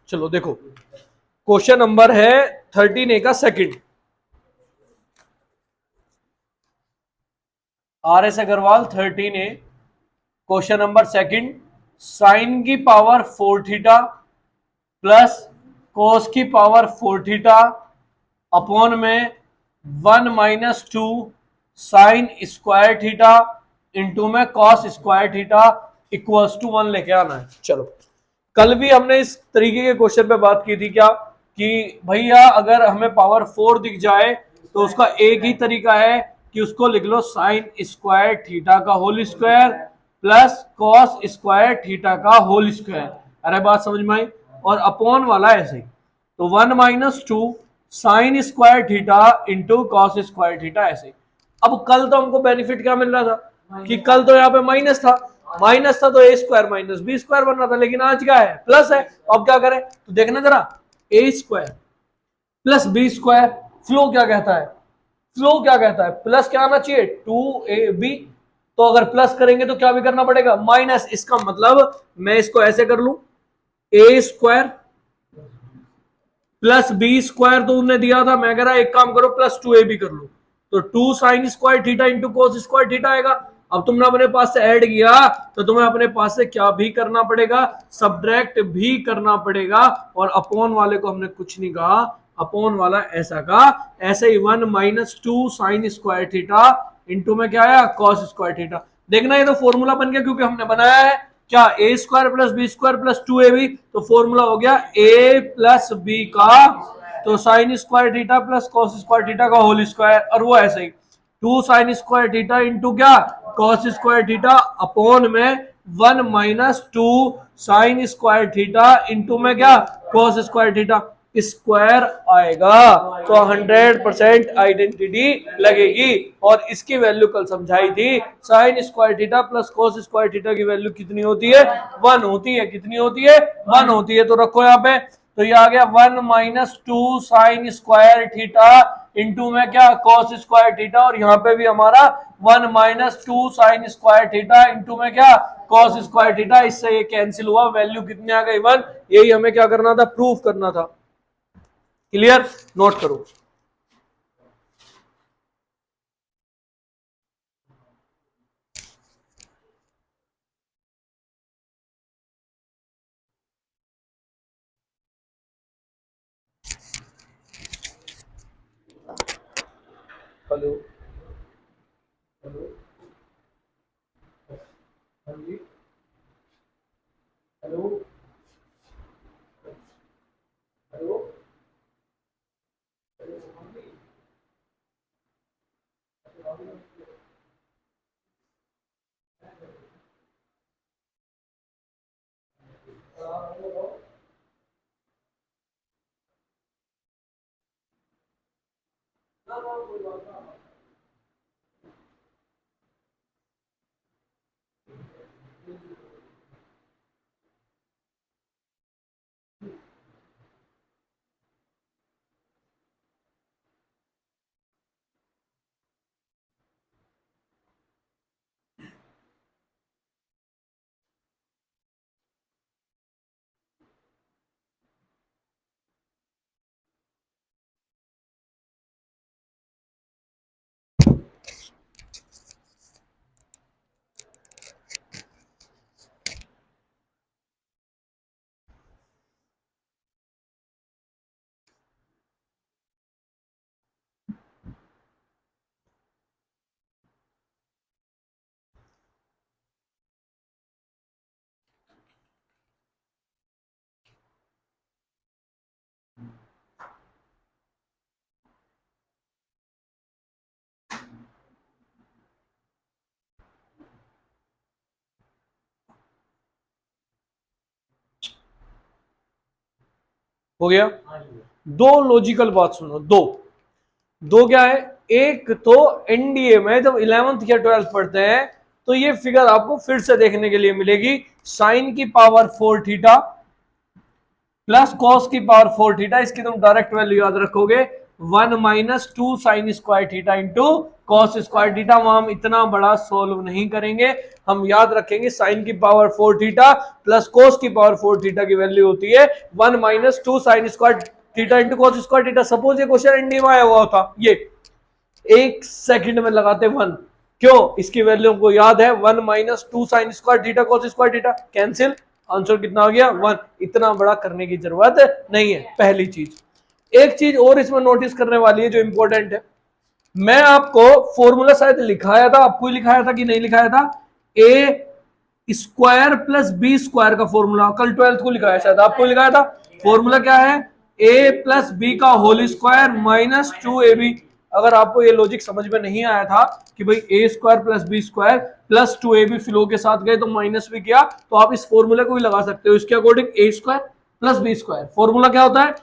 चलो देखो, question number है 13A का second. RS Agarwal 13A question number second. Sine की पावर 4 थीटा प्लस कोस की पावर 4 थीटा अपॉन में 1 minus 2 sine square theta into में cos square theta equals to 1 लेके आना है। चलो, कल भी हमने इस तरीके के क्वेश्चन पे बात की थी क्या, कि भैया अगर हमें पावर 4 दिख जाए तो उसका एक ही तरीका है कि उसको लिख लो साइन स्क्वायर थीटा का whole square plus cos square theta का होल स्क्वायर। अरे बात समझ में आई। और अपॉन वाला ऐसे ही, तो 1 minus 2 sine square theta into cos square theta ऐसे। अब कल तो हमको बेनिफिट क्या मिल रहा था कि कल तो यहाँ पे माइनस था तो ए स्क्वायर माइनस बी स्क्वायर बन रहा था, लेकिन आज क्या है, प्लस है। अब क्या करें, तो देखना जरा, A square plus B square, फ्लो क्या कहता है, प्लस क्या आना चाहिए, 2ab। तो अगर प्लस करेंगे तो क्या भी करना पड़ेगा, माइनस। इसका मतलब मैं इसको ऐसे कर लू, ए स्क्वायर प्लस बी स्क्वायर तो उन्होंने दिया था, मैं कह रहा एक काम करो प्लस 2ab कर लो, तो 2 sine square theta into cos square theta आएगा। अब तुमने अपने पास से ऐड किया तो तुम्हें अपने पास से क्या भी करना पड़ेगा, सब्ट्रैक्ट भी करना पड़ेगा। और अपॉन वाले को हमने कुछ नहीं कहा, अपॉन वाला ऐसा का ऐसे ही 1 minus 2 sine square theta into में क्या आया, कॉस स्क्वायर थीटा। देखना ये तो फॉर्मूला बन गया, क्योंकि हमने बनाया है क्या, A square plus B square plus 2ab। तो फॉर्मूला हो गया ए प्लस बी का तो sign square theta plus cos square theta का होल स्क्वायर, और वो ऐसे ही 2 साइन स्क्वायर थीटा इंटू क्या, कॉस स्क्वायर थीटा अपॉन में 1 minus 2 sine square theta into में क्या, कॉस स्क्वायर थीटा स्क्वायर आएगा। तो 100% आइडेंटिटी लगेगी। और इसकी वैल्यू कल समझाई थी, sign square theta plus cos square theta की वैल्यू कितनी होती है, 1 होती है। कितनी होती है, 1 होती है। तो रखो यहाँ पे, तो ये आ गया 1 minus 2 sine square theta into में क्या, कॉस स्क्वायर थीटा। और यहाँ पे भी हमारा 1 minus 2 sine square theta into में क्या, कॉस स्क्वायर थीटा। इससे ये कैंसिल हुआ, वैल्यू कितनी आ गई, 1। यही हमें क्या करना था, प्रूफ करना था। क्लियर, नोट करो। हेलो हेलो, हाँ जी, हेलो हेलो, हो गया। दो लॉजिकल बात सुनो, दो दो क्या है, एक तो एनडीए में जब 11th या 12th पढ़ते हैं तो ये फिगर आपको फिर से देखने के लिए मिलेगी, साइन की पावर 4 थीटा प्लस कॉस की पावर 4 थीटा। इसकी तुम डायरेक्ट वैल्यू याद रखोगे, 1 minus 2 sine square theta into cos square theta. वहां हम इतना बड़ा सोल्व नहीं करेंगे, हम याद रखेंगे साइन की पावर 4 थीटा प्लस कोस की पावर 4 थीटा की वैल्यू होती है 1 minus 2 sine square theta into cos square theta. Suppose ये क्वेश्चन एंडी में आया हुआ होता, ये 1 सेकंड में लगाते 1, क्यों? इसकी वैल्यू हमको याद है 1 minus 2 sine square theta cos square theta, cancel, answer कितना आ गया 1। इतना बड़ा करने की जरूरत नहीं है, पहली चीज। एक चीज और इसमें नोटिस करने वाली है जो इंपॉर्टेंट है, मैं आपको फॉर्मूला शायद लिखाया था, आपको ही लिखाया था कि नहीं लिखाया था, ए स्क्वायर प्लस बी स्क्वायर का फॉर्मूला कल 12th को लिखाया, शायद आपको लिखाया था। फॉर्मूला क्या है? ए प्लस बी का होल स्क्वायर माइनस 2ab। अगर आपको ये लॉजिक समझ में नहीं आया था कि भाई A square plus B square plus 2ab फ्लो के साथ गए तो माइनस भी किया, तो आप इस फॉर्मूले को भी लगा सकते हो। इसके according A square plus B square, formula क्या होता है?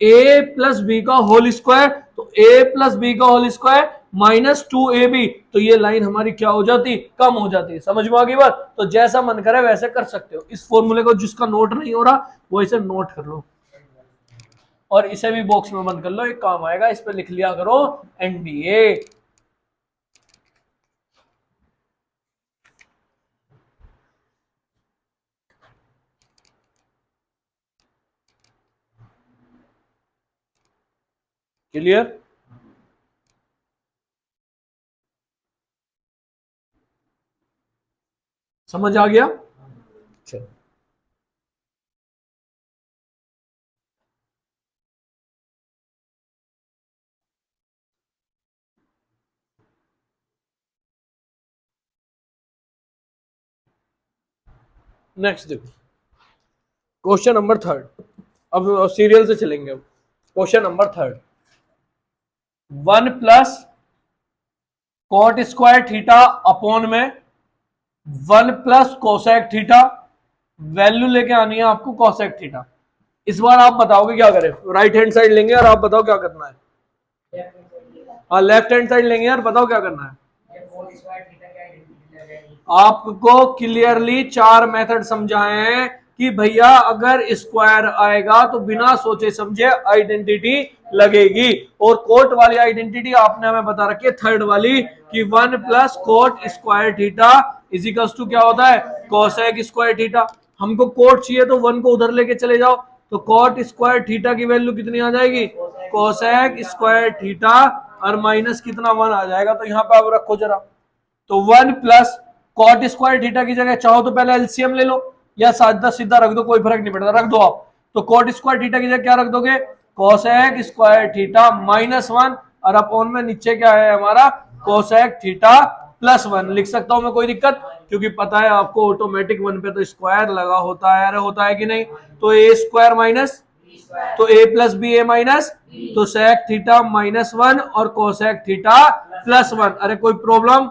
ए प्लस बी का होल स्क्वायर, तो ए प्लस बी का होल स्क्वायर माइनस 2ab, तो ये लाइन हमारी क्या हो जाती? कम हो जाती। समझ में आ गई बात? तो जैसा मन करे वैसे कर सकते हो। इस फॉर्मूले को जिसका नोट नहीं हो रहा वो इसे नोट कर लो और इसे भी बॉक्स में बंद कर लो, एक काम आएगा, इस पे लिख लिया करो एनडीए। क्लियर? समझ आ गया? चलो नेक्स्ट देखो, क्वेश्चन नंबर 3। अब सीरियल से चलेंगे। अब question number 3, 1 plus cot square theta upon में 1 प्लस कोसेक थीटा, वैल्यू लेके आनी है आपको कोसेक थीटा। इस बार आप बताओगे क्या करें? राइट हैंड साइड लेंगे और आप बताओ क्या करना है। हाँ, लेफ्ट हैंड साइड लेंगे यार, बताओ क्या करना है। आपको क्लियरली 4 मेथड समझाए हैं कि भैया अगर स्क्वायर आएगा तो बिना सोचे समझे आइडेंटिटी लगेगी, और कोट वाली आइडेंटिटी आपने हमें बता रखी है थर्ड वाली कि 1 plus cot square theta equals to क्या होता है? Cosec square theta. हमको कोट चाहिए तो 1 को उधर लेके चले जाओ, तो कोट स्क्वायर थीटा की वैल्यू कितनी आ जाएगी? कोसेक स्क्वायर थीटा, और माइनस कितना 1 आ जाएगा। तो यहां पे आप रखो जरा, तो 1 प्लस कॉट स्क्वायर थीटा की जगह चाहो तो पहले एलसीएम ले लो या सीधा सीधा रख दो, कोई फर्क नहीं पड़ता, रख दो आप। तो कॉट स्क्वायर थीटा की जगह क्या रख दोगे? कोसेक स्क्वायर थीटा माइनस 1, और अपॉन में नीचे क्या है हमारा? कोसेक थीटा प्लस 1 लिख सकता हूं मैं, कोई दिक्कत? क्योंकि पता है आपको ऑटोमेटिक 1 पे तो स्क्वायर लगा होता है, अरे होता है कि नहीं? तो ए स्क्वायर माइनस, तो A plus B A minus, तो सेक थीटा माइनस 1 और कोसेक थीटा प्लस 1। अरे कोई प्रॉब्लम,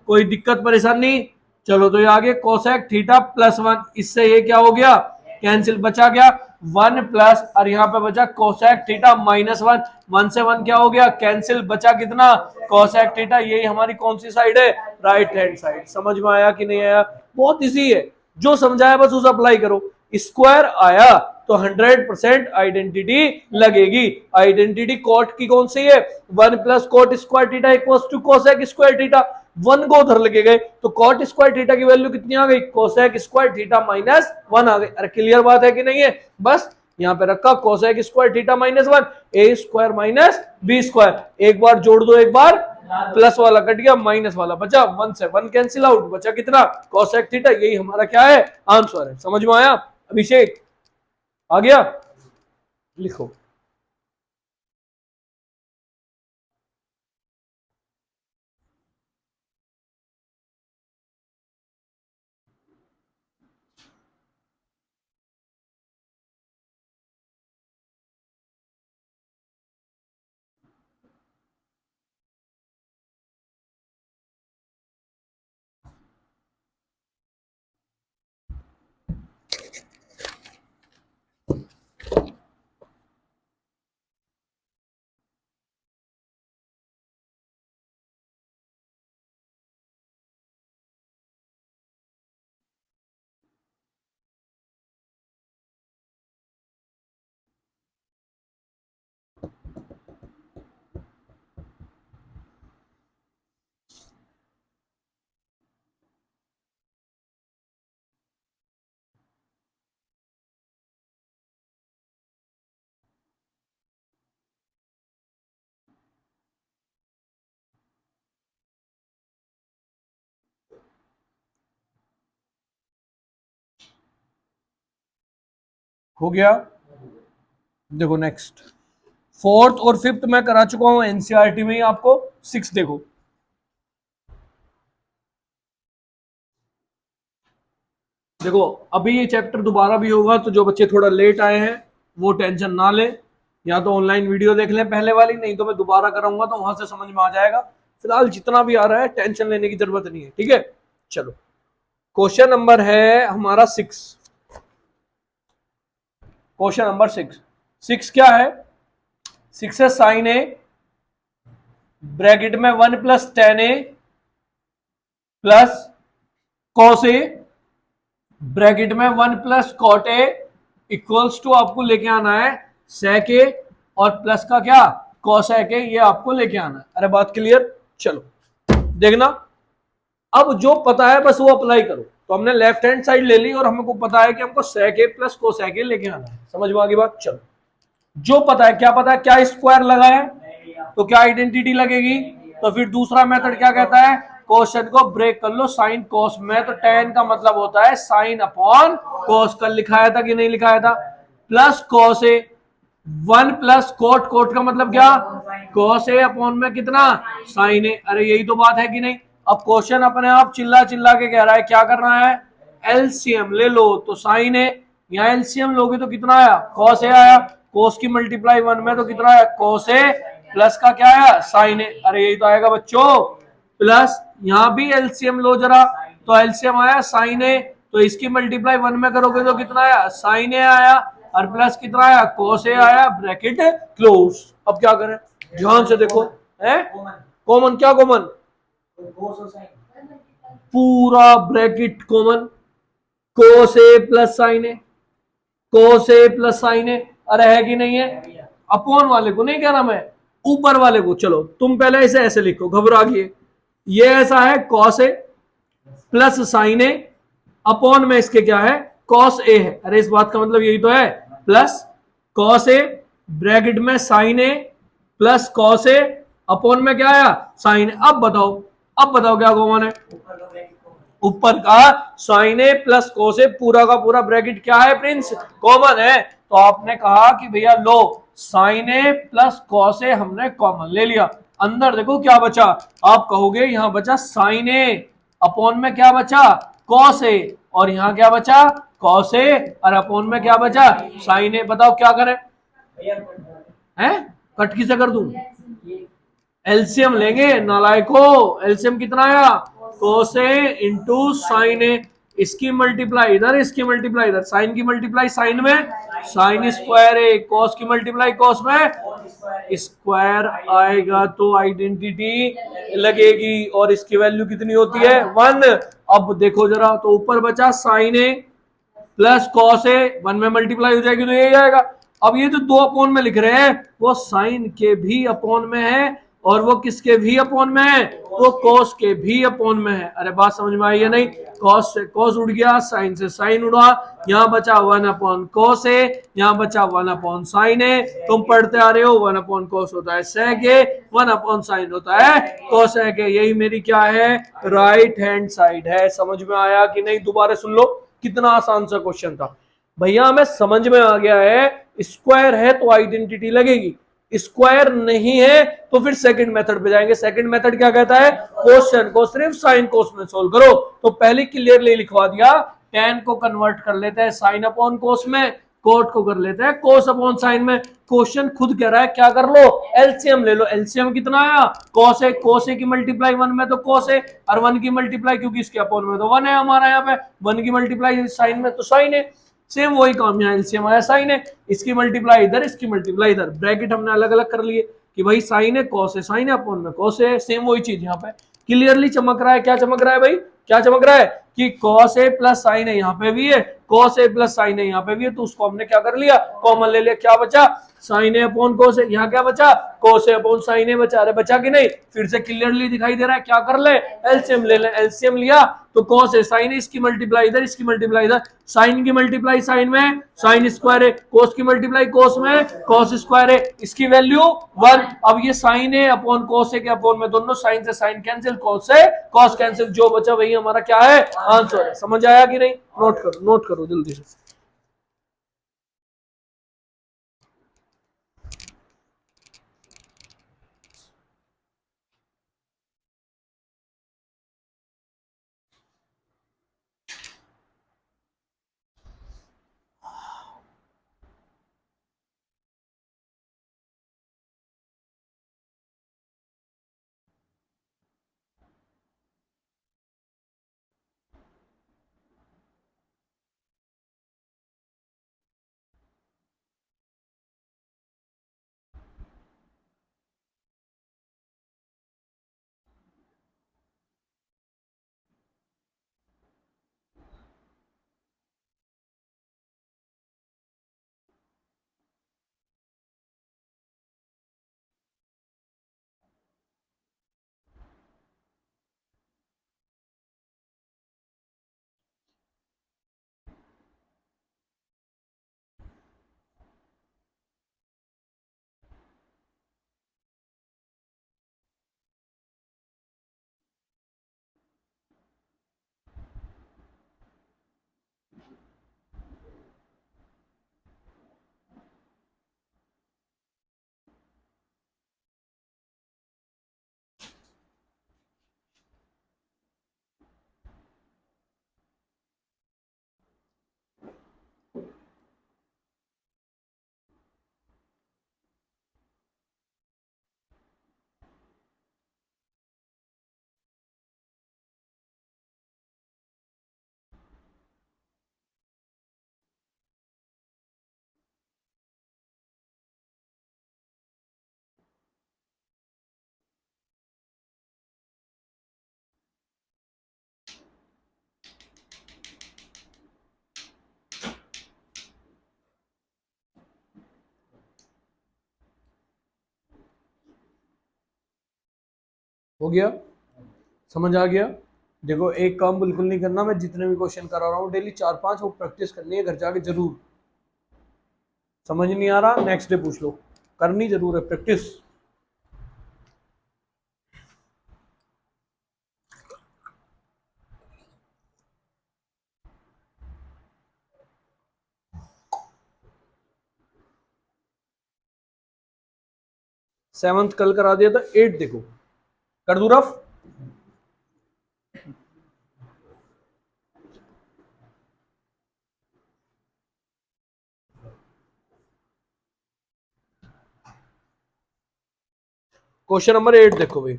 कोई दिक्कत परेशानी? चलो तो ये आगे कोसेक थीटा प्लस 1, इससे ये क्या हो गया? कैंसिल, बचा गया 1 प्लस, और यहाँ पे बचा कोसेक थीटा माइनस 1, 1 से 1 क्या हो गया? कैंसिल, बचा कितना? Cosec theta. यही हमारी कौन सी साइड है? Right hand side. समझ में आया कि नहीं आया? बहुत इजी है, जो समझाया बस उसे अप्लाई करो। स्क्वायर आया तो 100% आइडेंटिटी लगेगी। आइडेंटिटी कोट की कौन सी है? 1 plus cot square theta equals to cosec square theta. 1 को उधर लेके गए तो कॉट स्क्वायर थीटा की वैल्यू कितनी आ गई? कोसेक स्क्वायर थीटा माइनस 1 आ गई। अरे क्लियर बात है कि नहीं है? बस यहां पे रखा कोसेक स्क्वायर थीटा माइनस 1, ए स्क्वायर माइनस बी स्क्वायर, एक बार जोड़ दो, एक बार प्लस वाला कट गया, माइनस वाला बचा, 1 से 1 कैंसिल आउट, बचा कितना? Cosec theta. यही हमारा क्या है? आंसर है। समझ में आया? अभिषेक आ गया? लिखो। हो गया। देखो नेक्स्ट, फोर्थ और फिफ्थ मैं करा चुका हूं एनसीईआरटी में ही, आपको सिक्स देखो। देखो अभी ये चैप्टर दोबारा भी होगा, तो जो बच्चे थोड़ा लेट आए हैं वो टेंशन ना ले, या तो ऑनलाइन वीडियो देख लें पहले वाली, नहीं तो मैं दोबारा कराऊंगा तो वहां से समझ में आ जाएगा। फिलहाल जितना भी आ रहा है टेंशन लेने की जरूरत नहीं है, ठीक है। चलो क्वेश्चन नंबर है हमारा six. Question number six, six क्या है? सिक्स है साइन ए ब्रैकेट में 1 + tan A plus cos A bracket में 1 + cot A इक्वल्स टू आपको लेके आना है sec A और प्लस का क्या cosec A, ये आपको लेके आना है। अरे बात क्लियर? चलो देखना, अब जो पता है बस वो अप्लाई करो। तो हमने लेफ्ट हैंड साइड ले ली और हमको पता है कि हमको sec A + cosec A लेके आना है। समझ में आ गई बात? चलो जो पता है, क्या पता है, क्या स्क्वायर लगा है तो क्या आइडेंटिटी लगेगी। तो फिर दूसरा मेथड क्या कहता है, क्वेश्चन को ब्रेक कर लो साइन कॉस में। तो tan का मतलब होता है साइन अपॉन कॉस, कल लिखाया था कि नहीं लिखाया था, प्लस कॉस ए 1 + कोट का मतलब क्या, कॉस ए अपॉन में कितना साइन ए। अरे यही तो बात है कि नहीं। अब क्वेश्चन अपने आप चिल्ला चिल्ला के कह रहा है क्या करना है, एलसीएम ले लो। तो साइन ए, यहाँ एलसीएम लोगे तो कितना आया, कॉस ए आया, कोस की मल्टीप्लाई 1 में तो कितना आया कोस ए, प्लस का क्या आया साइन ए। अरे यही तो आएगा बच्चों, प्लस यहां भी एलसीएम लो जरा, तो एलसीएम आया साइन ए, तो इसकी मल्टीप्लाई 1 में करोगे तो कितना आया साइन ए आया, और प्लस कितना आया कोस ए आया, ब्रैकेट क्लोज। अब क्या करें, ध्यान से देखो, है कॉमन, क्या कॉमन, पूरा ब्रैकेट कॉमन, कोस ए प्लस साइन ए, कोस ए प्लस साइन ए। अरे है कि नहीं है, अपॉन वाले को नहीं कह रहा मैं, ऊपर वाले को। चलो तुम पहले इसे ऐसे लिखो, घबरा गए, ये ऐसा है cos A plus sign A, upon में इसके क्या है कॉस ए है। अरे इस बात का मतलब यही तो है, प्लस कॉस ए ब्रैकेट में sign A plus cos A, upon में क्या आया साइन ए। अब बताओ, अब बताओ क्या कॉमन है, ऊपर का साइन ए प्लस कोस ए, पूरा का पूरा ब्रैकेट क्या है प्रिंस, कॉमन है। तो आपने कहा कि भैया लो sign A plus cos A हमने कॉमन ले लिया, अंदर देखो क्या बचा, आप कहोगे यहां बचा साइन ए, अपॉन में क्या बचा कॉस ए, और यहां क्या बचा कॉस ए, और अपॉन में क्या बचा साइन ए। बताओ क्या करें, हैं कट किसे कर दूं, एलसीएम लेंगे नालायको। एलसीएम कितना आया कोस ए इंटू साइन ए, इसकी मल्टीप्लाई इधर, इसकी मल्टीप्लाई इधर, साइन की मल्टीप्लाई साइन में साइन स्क्वायर ए, कॉस की मल्टीप्लाई कॉस में स्क्वायर आएगा, तो आइडेंटिटी लगेगी। और इसकी वैल्यू कितनी होती है 1। अब देखो जरा, तो ऊपर बचा sign A plus cos A, 1 में मल्टीप्लाई हो जाएगी तो यही आएगा। अब ये जो 2 अपॉन में लिख रहे हैं वो साइन के भी अपॉन में है, और वो किसके भी अपॉन में है, वो कॉस के भी अपॉन में है। अरे बात समझ में आई है नहीं, कॉस से कॉस उड़ गया, साइन से साइन उड़ा, यहाँ बचा 1/cos ए, यहाँ बचा 1/sin ए। तुम पढ़ते आ रहे हो 1/cos होता है sec ए, 1/sin होता है cosec ए। यही मेरी क्या है राइट हैंड साइड है। समझ में आया कि नहीं, दोबारा सुन लो, कितना आसान सा क्वेश्चन था भैया, हमें समझ में आ गया है। स्क्वायर है तो आइडेंटिटी लगेगी, स्क्वायर नहीं है तो फिर सेकंड मेथड पे जाएंगे। सेकंड मेथड क्या कहता है, क्वेश्चन को सिर्फ साइन कोस में सोल्व करो। तो पहले क्लियरली लिखवा दिया, tan को कन्वर्ट कर लेते हैं साइन अपॉन कोस में, कोट को कर लेते हैं कोस अपॉन साइन में। क्वेश्चन खुद कह रहा है क्या कर लो, एलसीएम ले लो। एलसीएम कितना आया कोस ए, कोस ए की मल्टीप्लाई 1 में तो कोस ए, और 1 की मल्टीप्लाई क्योंकि इसके अपॉन में तो 1 है हमारा, यहाँ पे 1 की मल्टीप्लाई साइन में तो साइन है, सेम वही काम यहाँ एलसीएम आया साइन है, इसकी मल्टीप्लाई इधर, इसकी मल्टीप्लाई इधर, ब्रैकेट हमने अलग अलग कर लिए कि भाई साइन है कॉस है, साइन है अपॉन में कॉस है, सेम वही चीज यहाँ पे क्लियरली चमक रहा है। क्या चमक रहा है भाई, क्या चमक रहा है कि कॉस ए प्लस साइन है यहाँ पे भी है, कॉस ए प्लस साइन है यहाँ पे भी है, तो उसको हमने क्या कर लिया कॉमन ले लिया। क्या बचा साइन ए अपॉन कोस ए, यहाँ क्या बचा कोस ए अपॉन साइन ए बचा। अरे बचा कि नहीं, फिर से क्लियरली दिखाई दे रहा है, क्या कर ले एलसीएम ले ले। एलसीएम लिया तो कॉस ए साइन है, इसकी मल्टीप्लाई इधर, इसकी मल्टीप्लाई इधर, साइन की मल्टीप्लाई साइन में साइन स्क्वायर है, कोस की मल्टीप्लाई कोस में कोस स्क्वायर है, इसकी वैल्यू 1। अब ये साइन है अपॉन कोस ए के अपॉन में दोनों, साइन से साइन कैंसिल, कोस से कोस कैंसिल, जो बचा वही हमारा क्या है आंसर है। समझ आया कि नहीं, नोट करो, नोट करो जल्दी से। हो गया, समझ आ गया। देखो एक काम बिल्कुल नहीं करना, मैं जितने भी क्वेश्चन करा रहा हूँ डेली 4-5 वो प्रैक्टिस करनी है घर जाके जरूर। समझ नहीं आ रहा नेक्स्ट डे पूछ लो, करनी जरूर है प्रैक्टिस। सेवंथ कल करा दिया था, 8 देखो कर दू रफ। क्वेश्चन नंबर 8 देखो भाई,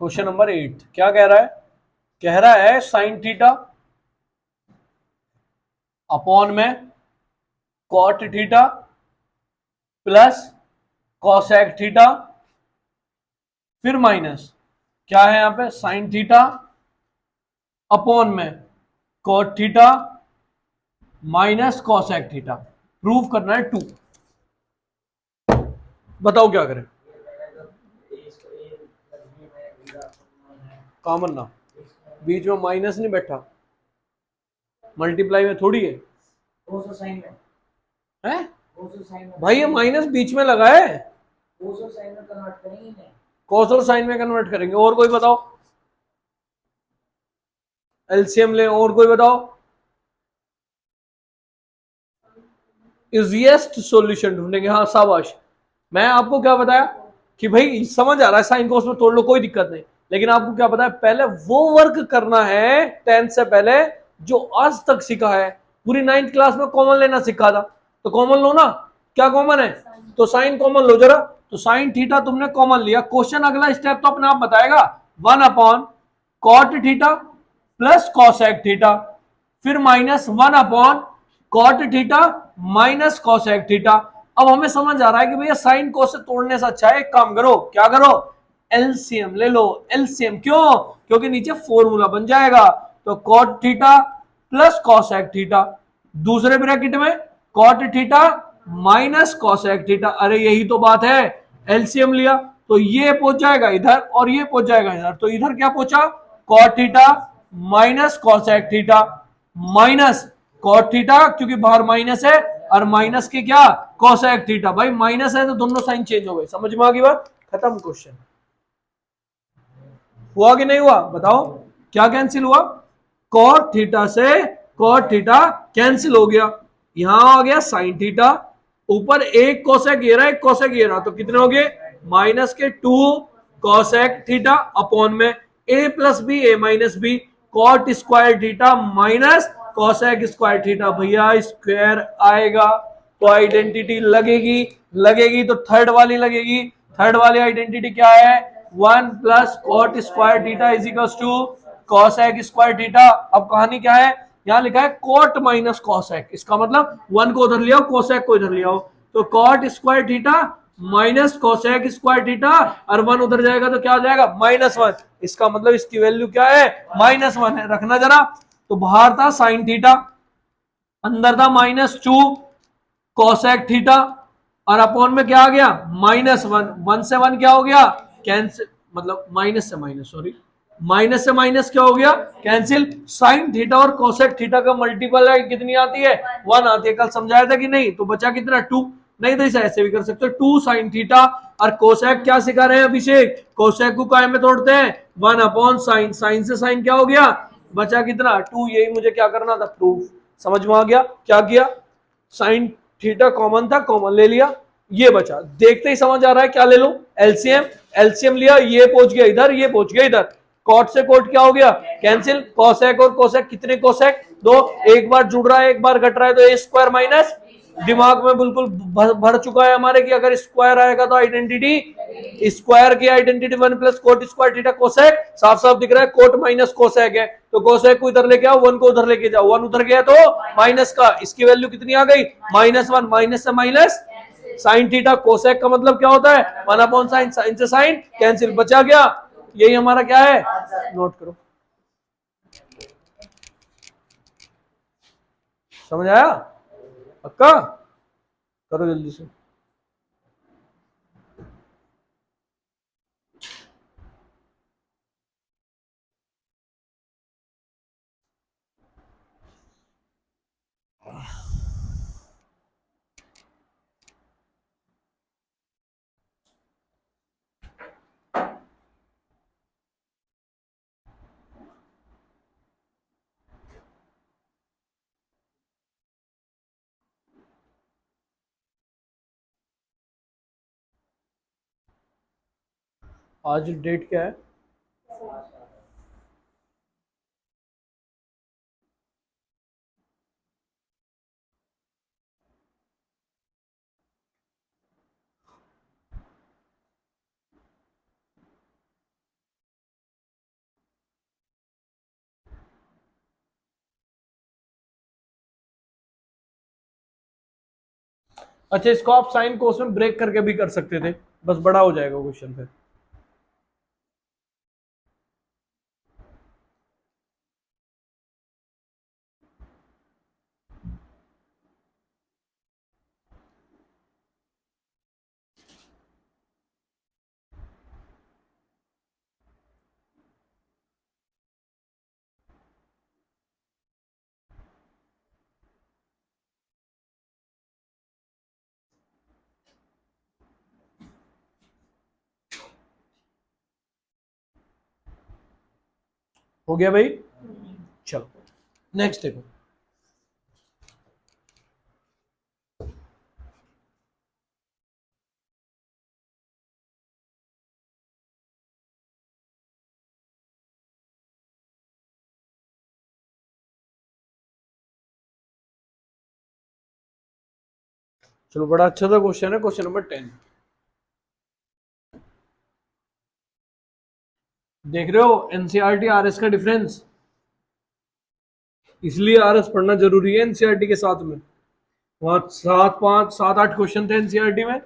क्वेश्चन नंबर 8 क्या कह रहा है? कह रहा है साइन थीटा अपॉन में cot theta plus cosec theta, फिर माइनस क्या है यहां पे, साइन थीटा अपॉन में cot theta minus cosec theta. Prove करना है 2। बताओ क्या करें? कॉमन ना, बीच में माइनस नहीं बैठा, मल्टीप्लाई में थोड़ी है, है? भाई ये माइनस बीच में लगा है, कॉस और साइन में कन्वर्ट करेंगे। और कोई बताओ, एलसीएम ले, और कोई बताओ। इजिएस्ट सॉल्यूशन ढूंढेंगे, हाँ शाबाश। मैं आपको क्या बताया कि भाई समझ आ रहा है साइन कोस में तोड़ लो कोई दिक्कत नहीं, लेकिन आपको क्या बताया, पहले वो वर्क करना है 10th से पहले जो आज तक सीखा है। पूरी 9th क्लास में कॉमन लेना सिखा था, तो कॉमन लो ना। क्या कॉमन है? तो साइन कॉमन लो जरा। तो साइन थीटा तुमने कॉमन लिया, क्वेश्चन अगला स्टेप तो अपने आप बताएगा, 1 upon cot theta plus cosec theta, फिर minus 1 upon cot theta minus cosec theta. अब हमें समझ आ रहा है कि भैया साइन कोस से तोड़ने से अच्छा है, एक काम करो, क्या करो, एलसीएम ले लो। एलसीएम क्यों? क्योंकि नीचे फॉर्मूला बन जाएगा। तो cot theta plus cosec theta, दूसरे ब्रैकेट में cot theta minus cosec theta. अरे यही तो बात है, एलसीएम लिया तो ये पहुंच जाएगा इधर और ये पहुंच जाएगा इधर, तो इधर क्या पहुंचा, cot theta minus cosec theta minus cot theta, क्योंकि बाहर माइनस है, और माइनस के क्या, कॉसेक थीटा। भाई माइनस है तो दोनों साइन चेंज हो गए, समझ में आ गई बात, खत्म क्वेश्चन। हुआ कि नहीं हुआ बताओ? क्या कैंसिल हुआ? कॉट थीटा से कॉट थीटा कैंसिल हो गया, यहां आ गया साइन थीटा, ऊपर एक कोसेक ये रहा एक कोसेक ये रहा, तो कितने हो गए, माइनस के 2 कोसेक थीटा अपॉन में A plus B A minus B cot square theta minus cosec square theta. भैया स्क्वायर आएगा तो आइडेंटिटी लगेगी, लगेगी तो थर्ड वाली लगेगी। थर्ड वाली आइडेंटिटी क्या है, 1 plus cot square theta is equal to cosec square theta. अब कहानी क्या है, यहां लिखा है कॉट माइनस कॉसेक, इसका मतलब 1 को उधर लिया कॉसेक को इधर लिया, तो cot square theta minus cosec square theta, और 1 उधर जाएगा तो क्या हो जाएगा, -1। इसका मतलब इसकी वैल्यू क्या है, -1 है, रखना जरा। तो बाहर था साइन थीटा, अंदर था -2 कोसेक थीटा, और अपॉन में क्या आ गया, -1। 1 से 1 क्या हो गया, कैंसिल, मतलब माइनस से माइनस, सॉरी, माइनस से माइनस क्या हो गया, कैंसिल। साइन थीटा और कोसेक थीटा का मल्टीपल है कितनी आती है, 1 आती है। कल समझाया था कि नहीं? तो बचा कितना, 2। नहीं तो इसे ऐसे भी कर सकते हो, 2 साइन थीटा, और कोसेक क्या सिखा रहे हैं अभिषेक, कोसेक को काय में तोड़ते हैं, 1 अपॉन साइन, साइन से साइन क्या हो गया, बचा कितना, 2। यही मुझे क्या करना था, प्रूफ। समझ में आ गया? क्या किया, साइन थीटा कॉमन था, कॉमन ले लिया, ये बचा, देखते ही समझ आ रहा है क्या ले लो, एलसीएम। एलसीएम लिया, ये पहुंच गया इधर, ये पहुंच गया इधर, कॉट से कॉट क्या हो गया, कैंसिल। कोसेक और कोसेक कितने कोसेक, 2, एक बार जुड़ रहा है एक बार घट रहा है, तो ए स्क्वायर माइनस, दिमाग में बिल्कुल भर चुका है हमारे कि अगर स्क्वायर आएगा तो आइडेंटिटी, स्क्वायर की identity 1 plus cot square theta cosec, साफ साफ दिख रहा है कोट माइनस कोसेक है, तो कोसेक को इधर लेके आओ, 1 को उधर लेके जाओ, 1 उधर गया तो माइनस का, इसकी वैल्यू कितनी आ गई, -1, माइनस से माइनस, साइन थीटा कोसेक का मतलब क्या होता है, 1 अपॉन साइन, साइन से साइन कैंसिल, बचा गया, यही हमारा क्या है, नोट करो। समझ आया? पक्का? करो जल्दी से। आज डेट क्या है? अच्छा, इसको आप साइन कोस में ब्रेक करके भी कर सकते थे, बस बड़ा हो जाएगा क्वेश्चन फिर। हो गया भाई? चलो नेक्स्ट देखो। चलो बड़ा अच्छा सा क्वेश्चन है, क्वेश्चन नंबर 10। देख रहे हो एनसीईआरटी आरएस का डिफरेंस? इसलिए आरएस पढ़ना जरूरी है एनसीईआरटी के साथ में। वहां 7 5 7 8 क्वेश्चन थे एनसीईआरटी में,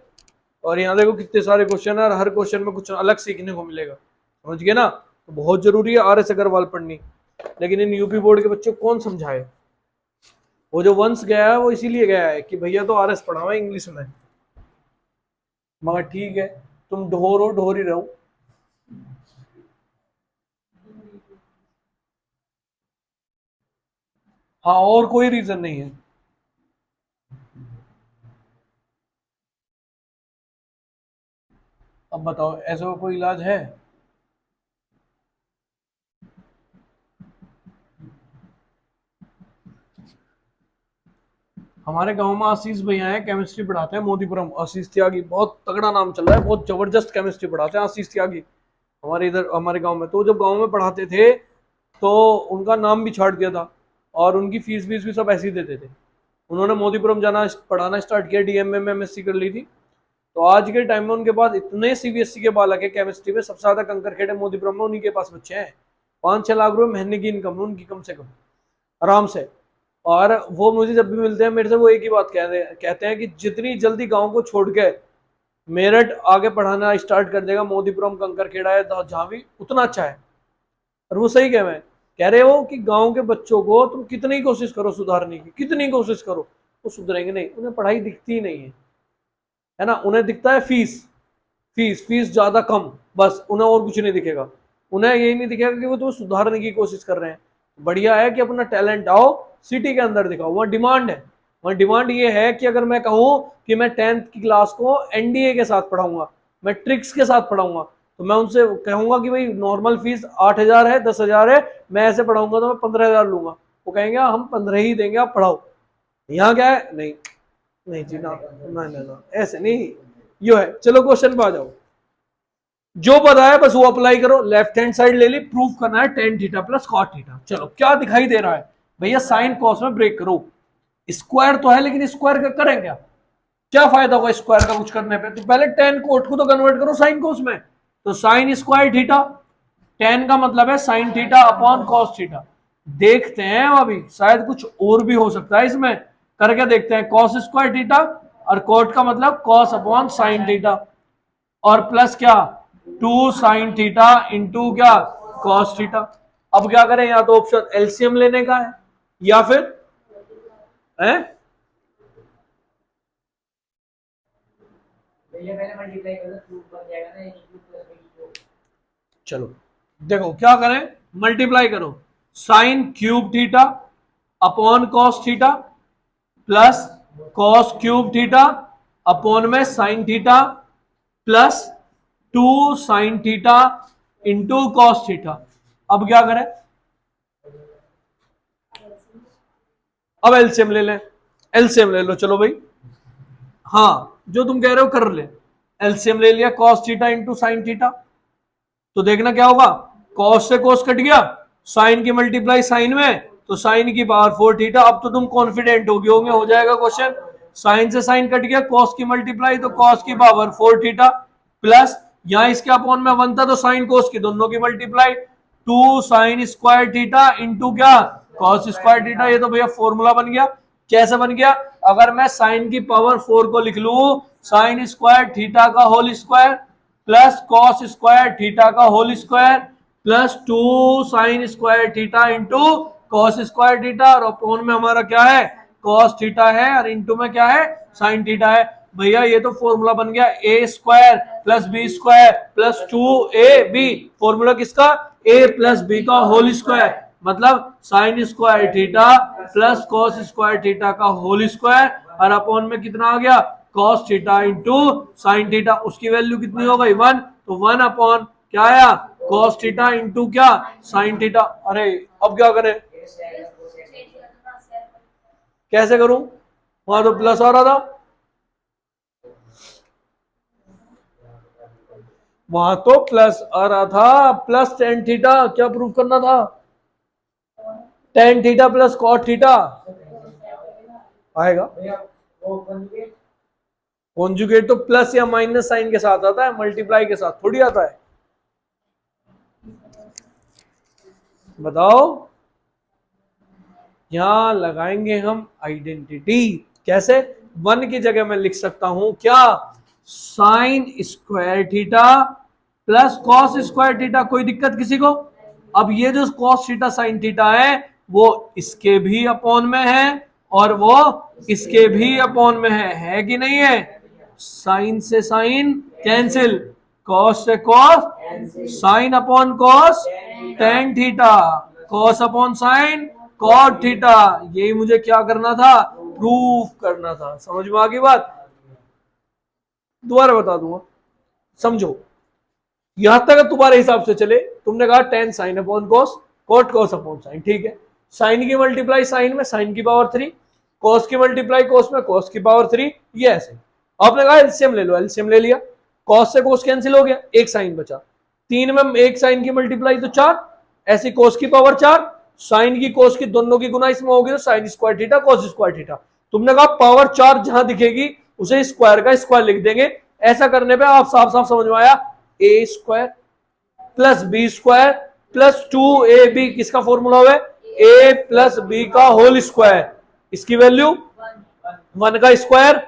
और यहाँ देखो कितने सारे क्वेश्चन है, और हर क्वेश्चन में कुछ अलग सीखने को मिलेगा। समझ गए ना? तो बहुत जरूरी है आरएस अग्रवाल पढ़नी। लेकिन इन यूपी बोर्ड के बच्चों को कौन समझाए? वो जो वंश गया है वो इसीलिए गया है कि भैया तो आरएस पढ़ाओ इंग्लिश में। मगर ठीक है, तुम ढोरो ढोर ही रहो। हाँ, और कोई रीजन नहीं है। अब बताओ ऐसा कोई इलाज है? हमारे गांव में आशीष भैया हैं, केमिस्ट्री पढ़ाते हैं, मोदीपुरम। आशीष त्यागी, बहुत तगड़ा नाम चल रहा है, बहुत जबरदस्त केमिस्ट्री पढ़ाते हैं आशीष त्यागी। हमारे इधर हमारे गांव में तो जब गांव में पढ़ाते थे तो उनका नाम भी छाट दिया था, और उनकी फीस वीस भी सब ऐसे ही देते थे। उन्होंने मोदीपुरम जाना पढ़ाना स्टार्ट किया, डीएमए में एमएससी कर ली थी। तो आज के टाइम में उनके पास इतने सीबीएसई के बालक है केमिस्ट्री में, सबसे ज्यादा कंकर खेड़े मोदीपुरम में उन्हीं के पास बच्चे हैं। 5 6 लाख रुपए महीने की इनकम है उनकी, कम से कम, आराम से। और वो मुझे जब भी मिलते हैं मेरे से वो एक ही बात कहते हैं कि जितनी जल्दी गांव को छोड़ के मेरठ आगे पढ़ाना स्टार्ट कर देगा, मोदीपुरम कंकरखेड़ा है जहां भी, उतना अच्छा है। और वो सही कह रहे हो कि गांव के बच्चों को तुम कितनी कोशिश करो सुधारने की, कितनी कोशिश करो, वो सुधरेंगे नहीं। उन्हें पढ़ाई दिखती ही नहीं है ना? उन्हें दिखता है फीस, फीस फीस ज्यादा कम, बस उन्हें और कुछ नहीं दिखेगा। उन्हें यही नहीं दिखेगा कि वो तुम्हें सुधारने की कोशिश कर रहे हैं। बढ़िया है कि अपना टैलेंट आओ सिटी के अंदर दिखाओ, वहाँ डिमांड है। वहाँ डिमांड ये है कि अगर मैं कहूँ कि मैं 10th की क्लास को एनडीए के साथ पढ़ाऊंगा, मैं ट्रिक्स के साथ पढ़ाऊंगा, तो मैं उनसे कहूंगा कि भाई नॉर्मल फीस 8,000 है, 10,000 है, मैं ऐसे पढ़ाऊंगा तो मैं 15,000 लूंगा। वो कहेंगे हम 15 ही देंगे, आप पढ़ाओ। यहाँ क्या है? नहीं नहीं जी, ना ना ना ना, ऐसे नहीं। यो है। चलो क्वेश्चन पे आ जाओ। जो पता है बस वो अप्लाई करो। लेफ्ट हैंड साइड ले ली, प्रूफ करना है tan theta plus cot theta. चलो क्या दिखाई दे रहा है भैया? साइन कॉस में ब्रेक करो। स्क्वायर तो है, लेकिन स्क्वायर का करें क्या? क्या फायदा होगा स्क्वायर का कुछ करने पे? तो पहले टेन कोट को तो कन्वर्ट करो साइन कोस में। तो साइन स्क्वायर थीटा, टेन का मतलब है sine theta upon cos theta. देखते हैं अभी, शायद कुछ और भी हो सकता है इसमें, करके देखते हैं। कॉस स्क्वायर थीटा, और कोट का मतलब कॉस अपॉन साइन थीटा, और प्लस क्या, 2 साइन थीटा इंटू क्या, कॉस थीटा। अब क्या करें? या तो ऑप्शन एलसीएम लेने का है, या फिर है चलो देखो क्या करें, मल्टीप्लाई करो। Sine cube theta upon cos theta, plus cos cube theta upon में sine theta, plus 2 sine theta into cos theta. अब क्या करें? अब एलसीएम ले लें। एलसीएम ले लो, चलो भाई। हाँ, जो तुम कह रहे हो कर ले। एलसीएम ले लिया, cos theta into sine theta, तो देखना क्या होगा, कॉस से कॉस कट गया, साइन की मल्टीप्लाई साइन में, तो साइन की पावर 4 थीटा। अब तो तुम कॉन्फिडेंट हो गए होंगे हो जाएगा क्वेश्चन। साइन से साइन कट गया, कॉस की मल्टीप्लाई तो कॉस की पावर 4 थीटा प्लस यहां इसके अपॉन में 1 था तो साइन कोस की दोनों की multiply 2 sine square theta into क्या, कॉस स्क्वायर थीटा। ये तो भैया फॉर्मूला बन गया। कैसे बन गया, अगर मैं साइन की पावर 4 को लिख लू साइन स्क्वायर थीटा का whole square plus cos square theta का whole square plus 2 sine square theta into cos square theta, और अपॉन में हमारा क्या है, कॉस थीटा है, और इंटू में क्या है, साइन थीटा है। भैया ये तो फॉर्मूला बन गया a square plus B square plus 2ab। Formula किसका, ए प्लस बी का होल स्क्वायर, मतलब sine square theta plus cos square theta का होल स्क्वायर, और अपॉन में कितना आ गया, cos theta into sine theta. उसकी वैल्यू कितनी हो गई 1, तो 1 अपॉन क्या आया, कॉस थीटा इंटू क्या, साइन थीटा। अरे अब क्या करें, कैसे करूं, वहां तो प्लस आ रहा था, वहां तो प्लस आ रहा था, प्लस टेन थीटा। क्या प्रूव करना था, tan theta plus cot theta आएगा। कॉन्जुगेट तो प्लस या माइनस साइन के साथ आता है, मल्टीप्लाई के साथ थोड़ी आता है। बताओ, यहां लगाएंगे हम आइडेंटिटी। कैसे, 1 की जगह मैं लिख सकता हूं क्या, sign square theta plus cos square theta. कोई दिक्कत किसी को। अब ये जो कॉस थीटा साइन थीटा है वो इसके भी अपॉन में है और वो इसके भी अपॉन में है कि नहीं है। साइन से साइन कैंसिल, कॉस से cos, sine upon cos tan theta, cos upon sine cot theta. यही मुझे क्या करना था, प्रूफ करना था। समझ में आ गई बात, दोबारा बता दूंगा, समझो। यहां तक तुम्हारे हिसाब से चले, तुमने कहा tan sine upon cos, cot cos upon sine, ठीक है। साइन की मल्टीप्लाई साइन में साइन की पावर 3, कॉस की मल्टीप्लाई कॉस में कॉस की पावर 3, ये ऐसे। आपने कहा एलसीएम ले लो, एलसीएम ले लिया, कॉस से कॉस कैंसिल हो गया, एक साइन बचा, 3 में एक साइन की मल्टीप्लाई तो 4, ऐसी कॉस की पावर 4, साइन की कॉस की दोनों की गुना इसमें होगी तो sign square theta cos square theta. तुमने कहा पावर 4 जहां दिखेगी उसे स्क्वायर का स्क्वायर लिख देंगे। ऐसा करने पे आप साफ साफ समझ में आया, a square plus B square plus 2ab किसका फॉर्मूला हुआ है, ए प्लस बी का होल स्क्वायर, इसकी वैल्यू 1 का स्क्वायर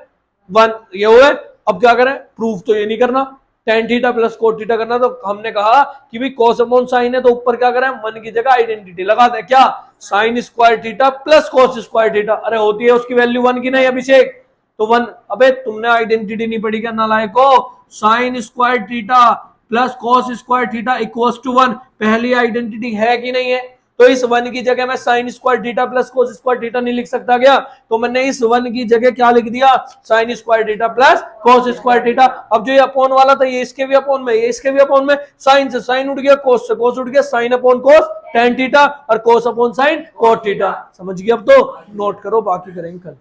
1, ये हुआ। अब क्या करें, प्रूफ तो ये नहीं करना, ten theta plus cot theta करना। तो हमने कहा कि भाई कॉस अपॉन साइन है तो ऊपर क्या करें, 1 की जगह आइडेंटिटी लगा दे, क्या, sign square theta plus cos square theta. अरे होती है उसकी वैल्यू 1 की नहीं अभिषेक, तो 1। अबे तुमने आइडेंटिटी नहीं पढ़ी क्या नालायको, sine square theta plus cos square theta equals to 1, पहली आइडेंटिटी है कि नहीं है। तो इस 1 की जगह मैं sign square theta plus cos square theta नहीं लिख सकता क्या, तो मैंने इस 1 की जगह क्या लिख दिया, sign square theta plus cos square theta. अब जो ये अपॉन वाला था ये इसके भी अपॉन में, ये इसके भी अपॉन में, साइन से साइन उठ गया, कोस से कोस उठ गया, sine upon cos tan theta और cos upon sine cot theta. समझ गए, अब तो नोट करो, बाकी करेंगे कल।